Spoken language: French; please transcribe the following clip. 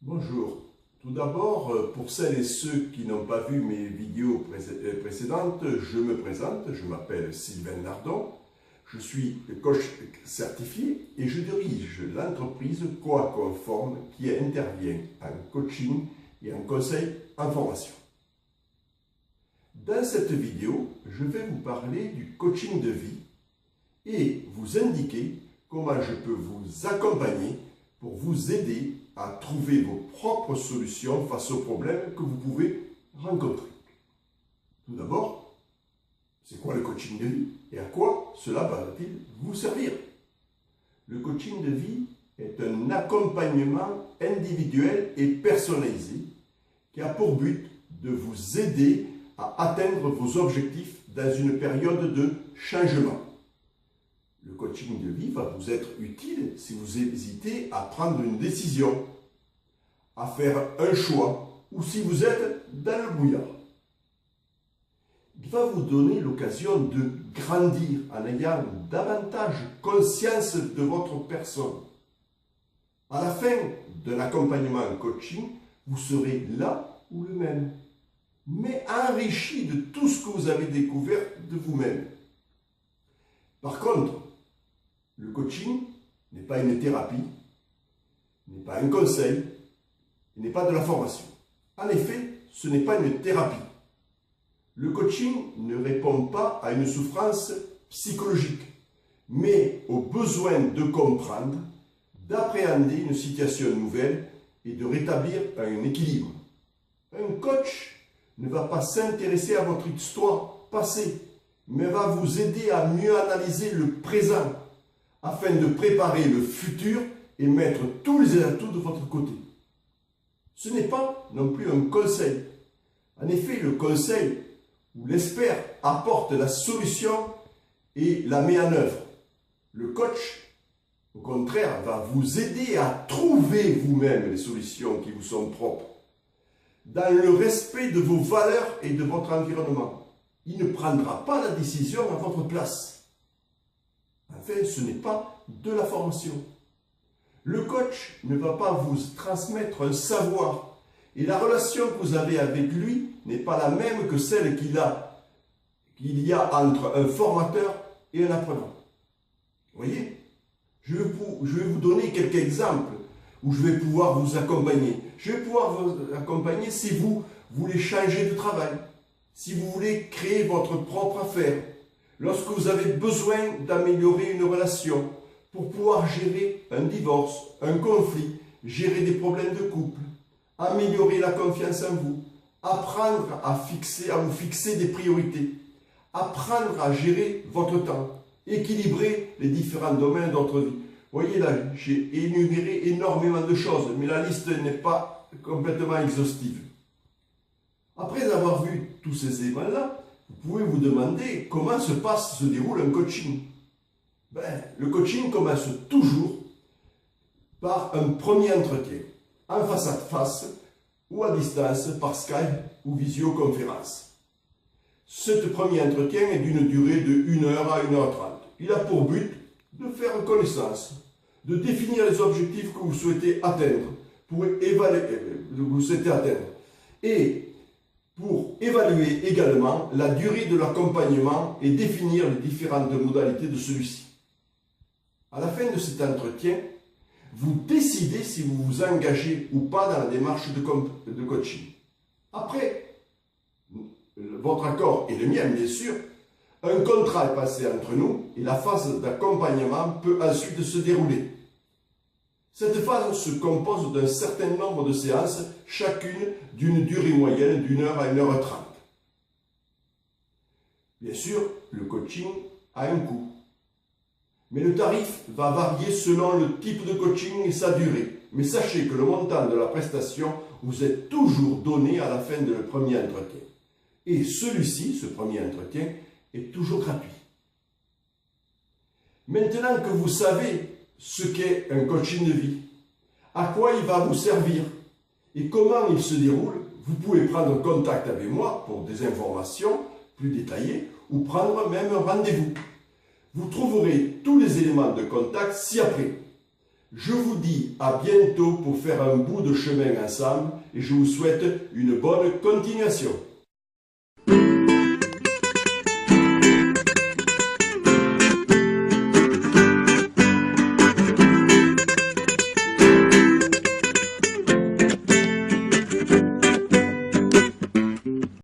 Bonjour. Tout d'abord, pour celles et ceux qui n'ont pas vu mes vidéos précédentes, je me présente, je m'appelle Sylvain Nardon, je suis coach certifié et je dirige l'entreprise Coa Conforme qui intervient en coaching et en conseil en formation. Dans cette vidéo, je vais vous parler du coaching de vie et vous indiquer comment je peux vous accompagner pour vous aider à trouver vos propres solutions face aux problèmes que vous pouvez rencontrer. Tout d'abord, c'est quoi le coaching de vie et à quoi cela va-t-il vous servir? Le coaching de vie est un accompagnement individuel et personnalisé qui a pour but de vous aider à atteindre vos objectifs dans une période de changement. Le coaching de vie va vous être utile si vous hésitez à prendre une décision, à faire un choix ou si vous êtes dans le brouillard. Il va vous donner l'occasion de grandir en ayant davantage conscience de votre personne. À la fin d'un accompagnement en coaching, vous serez là ou le même, mais enrichi de tout ce que vous avez découvert de vous-même. Par contre, le coaching n'est pas une thérapie, n'est pas un conseil, n'est pas de la formation. En effet, ce n'est pas une thérapie. Le coaching ne répond pas à une souffrance psychologique, mais au besoin de comprendre, d'appréhender une situation nouvelle et de rétablir un équilibre. Un coach ne va pas s'intéresser à votre histoire passée, mais va vous aider à mieux analyser le présent, afin de préparer le futur et mettre tous les atouts de votre côté. Ce n'est pas non plus un conseil. En effet, le conseil ou l'expert apporte la solution et la met en œuvre. Le coach, au contraire, va vous aider à trouver vous-même les solutions qui vous sont propres, dans le respect de vos valeurs et de votre environnement. Il ne prendra pas la décision à votre place. Enfin, ce n'est pas de la formation. Le coach ne va pas vous transmettre un savoir et la relation que vous avez avec lui n'est pas la même que celle qu'il y a entre un formateur et un apprenant. Vous voyez? Je vais vous donner quelques exemples où je vais pouvoir vous accompagner. Je vais pouvoir vous accompagner si vous voulez changer de travail, si vous voulez créer votre propre affaire, lorsque vous avez besoin d'améliorer une relation pour pouvoir gérer un divorce, un conflit, gérer des problèmes de couple, améliorer la confiance en vous, apprendre à vous fixer des priorités, apprendre à gérer votre temps, équilibrer les différents domaines de votre vie. Vous voyez là, j'ai énuméré énormément de choses, mais la liste n'est pas complètement exhaustive. Après avoir vu tous ces éléments-là, vous pouvez vous demander comment se déroule un coaching. Le coaching commence toujours par un premier entretien, en face à face ou à distance par Skype ou visioconférence. Ce premier entretien est d'une durée de 1 heure à 1h30. Il a pour but de faire connaissance, de définir les objectifs que vous souhaitez atteindre, et pour évaluer également la durée de l'accompagnement et définir les différentes modalités de celui-ci. À la fin de cet entretien, vous décidez si vous vous engagez ou pas dans la démarche de coaching. Après votre accord et le mien, bien sûr, un contrat est passé entre nous et la phase d'accompagnement peut ensuite se dérouler. Cette phase se compose d'un certain nombre de séances, chacune d'une durée moyenne d'1 heure à 1h30. Bien sûr, le coaching a un coût. Mais le tarif va varier selon le type de coaching et sa durée. Mais sachez que le montant de la prestation vous est toujours donné à la fin de le premier entretien. Et celui-ci, ce premier entretien, est toujours gratuit. Maintenant que vous savez ce qu'est un coaching de vie, à quoi il va vous servir et comment il se déroule, vous pouvez prendre contact avec moi pour des informations plus détaillées ou prendre même un rendez-vous. Vous trouverez tous les éléments de contact ci-après. Je vous dis à bientôt pour faire un bout de chemin ensemble et je vous souhaite une bonne continuation.